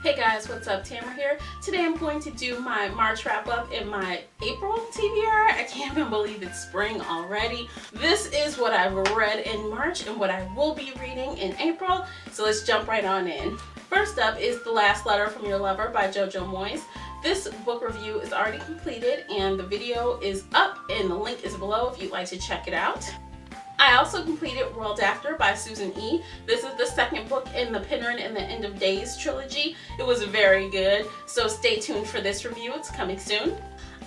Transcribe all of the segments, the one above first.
Hey guys, what's up? Tamara here. Today I'm going to do my March wrap up in my April TBR. I can't even believe it's spring already. This is what I've read in March and what I will be reading in April. So let's jump right on in. First up is The Last Letter from Your Lover by JoJo Moyes. This book review is already completed and the video is up and the link is below if you'd like to check it out. I also completed World After by Susan E. This is the second book in the Penryn and the End of Days trilogy. It was very good, so stay tuned for this review. It's coming soon.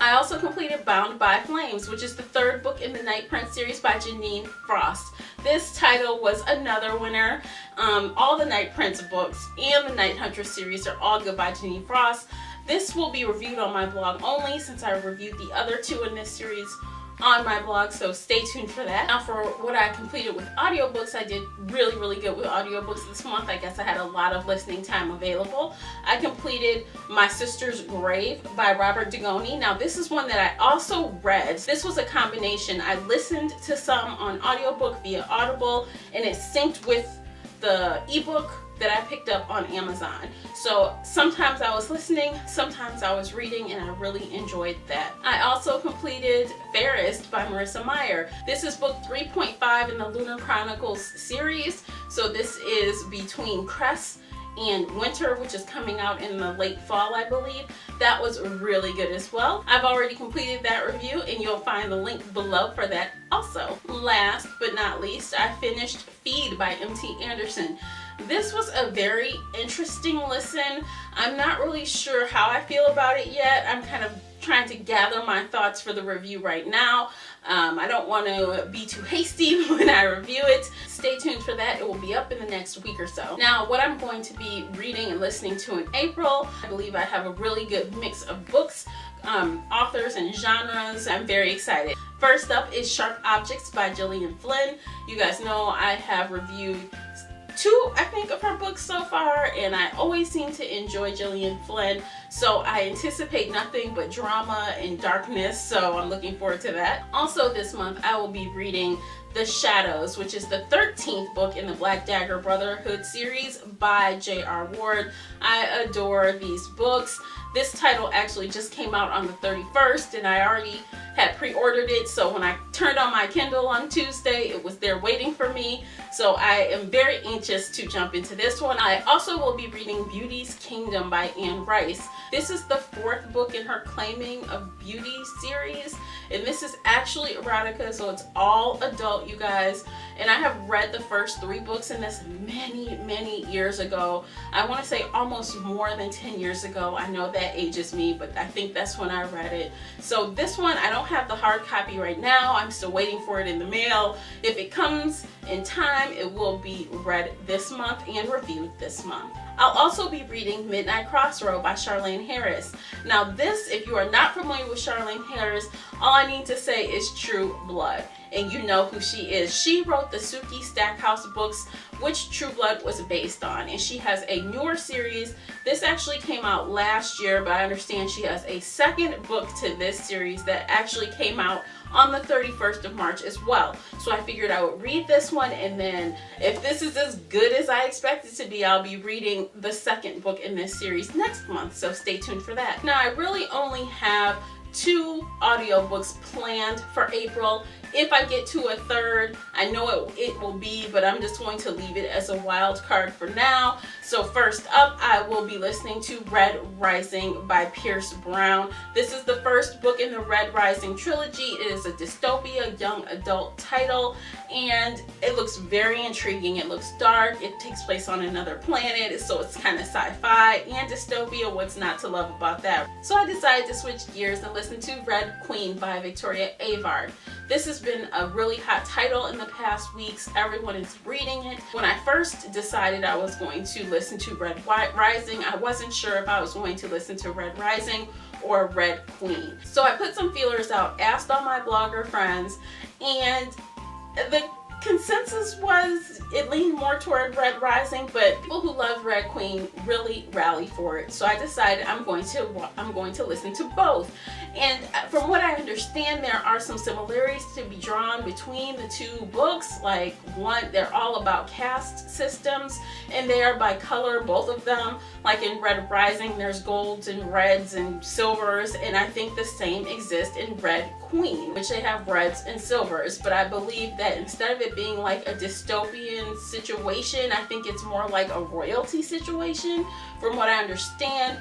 I also completed Bound by Flames, which is the third book in the Night Prince series by Janine Frost. This title was another winner. All the Night Prince books and the Night Hunter series are all good by Janine Frost. This will be reviewed on my blog only since I reviewed the other two in this series on my blog, so stay tuned for that. Now for what I completed with audiobooks, I did really good with audiobooks this month. I guess I had a lot of listening time available. I completed My Sister's Grave by Robert Dugoni. Now this is one that I also read. This was a combination. I listened to some on audiobook via Audible and it synced with the ebook that I picked up on Amazon. So sometimes I was listening, sometimes I was reading, and I really enjoyed that. I also completed Fairest by Marissa Meyer. This is book 3.5 in the Lunar Chronicles series. So this is between Cress and Winter, which is coming out in the late fall, I believe. That was really good as well. I've already completed that review and you'll find the link below for that also. Last but not least, I finished Feed by M.T. Anderson. This was a very interesting listen. I'm not really sure how I feel about it yet. I'm kind of trying to gather my thoughts for the review right now. I don't want to be too hasty when I review it. Stay tuned for that. It will be up in the next week or so. Now, what I'm going to be reading and listening to in April, I believe I have a really good mix of books, authors, and genres. I'm very excited. First up is Sharp Objects by Gillian Flynn. You guys know I have reviewed two, I think, of her books so far, and I always seem to enjoy Gillian Flynn, so I anticipate nothing but drama and darkness, so I'm looking forward to that. Also this month I will be reading The Shadows, which is the 13th book in the Black Dagger Brotherhood series by J.R. Ward. I adore these books. This title actually just came out on the 31st and I already had pre-ordered it, so when I turned on my Kindle on Tuesday, it was there waiting for me. So I am very anxious to jump into this one. I also will be reading Beauty's Kingdom by Anne Rice. This is the fourth book in her Claiming of Beauty series, and this is actually erotica, so it's all adult, you guys. And I have read the first three books in this many years ago. I want to say almost more than 10 years ago. I know that ages me, but I think that's when I read it. So this one, I don't have the hard copy right now. I'm still waiting for it in the mail. If it comes in time, it will be read this month and reviewed this month. I'll also be reading Midnight Crossroad by Charlaine Harris. Now this, if you are not familiar with Charlaine Harris, all I need to say is True Blood. And you know who she is. She wrote the Sookie Stackhouse books, which True Blood was based on. And she has a newer series. This actually came out last year, but I understand she has a second book to this series that actually came out on the 31st of March as well. So I figured I would read this one, and then if this is as good as I expect it to be, I'll be reading the second book in this series next month. So stay tuned for that. Now I really only have 2 audiobooks planned for April. If I get to a third, I know it will be, but I'm just going to leave it as a wild card for now. So first up, I will be listening to Red Rising by Pierce Brown. This is the first book in the Red Rising trilogy. It is a dystopia, young adult title, and it looks very intriguing. It looks dark. It takes place on another planet, so it's kind of sci-fi and dystopia. What's not to love about that? So I decided to switch gears and listen to Red Queen by Victoria Avard. This has been a really hot title in the past weeks. Everyone is reading it. When I first decided I was going to listen to Red Rising, I wasn't sure if I was going to listen to Red Rising or Red Queen. So I put some feelers out, asked all my blogger friends, and the consensus was it leaned more toward Red Rising, but people who love Red Queen really rallied for it. So I decided I'm going to listen to both. And from what I understand, there are some similarities to be drawn between the two books. Like one, they're all about caste systems, and they are by color, both of them. Like in Red Rising, there's golds and reds and silvers, and I think the same exists in Red Queen, which they have reds and silvers. But I believe that instead of it being like a dystopian situation, I think it's more like a royalty situation. From what I understand,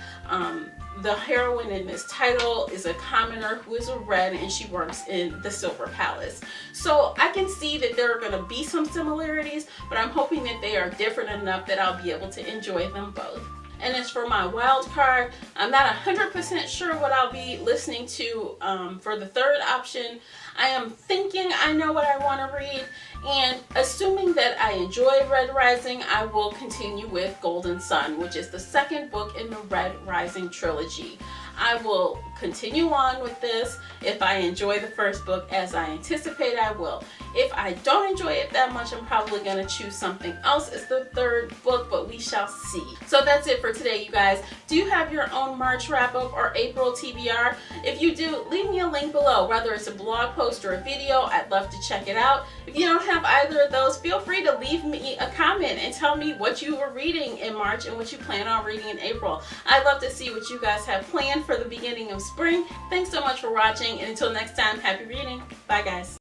the heroine in this title is a commoner who is a red, and she works in the Silver Palace. So I can see that there are going to be some similarities, but I'm hoping that they are different enough that I'll be able to enjoy them both. And as for my wild card, I'm not 100% sure what I'll be listening to for the third option. I am thinking I know what I want to read, and assuming that I enjoy Red Rising, I will continue with Golden Sun, which is the second book in the Red Rising trilogy. I will continue on with this. If I enjoy the first book as I anticipate I will. If I don't enjoy it that much, I'm probably going to choose something else as the third book, but we shall see. So that's it for today, you guys. Do you have your own March wrap-up or April TBR? If you do, leave me a link below, whether it's a blog post or a video. I'd love to check it out. If you don't have either of those, feel free to leave me a comment and tell me what you were reading in March and what you plan on reading in April. I'd love to see what you guys have planned for the beginning of spring. Thanks so much for watching, and until next time, happy reading. Bye, guys.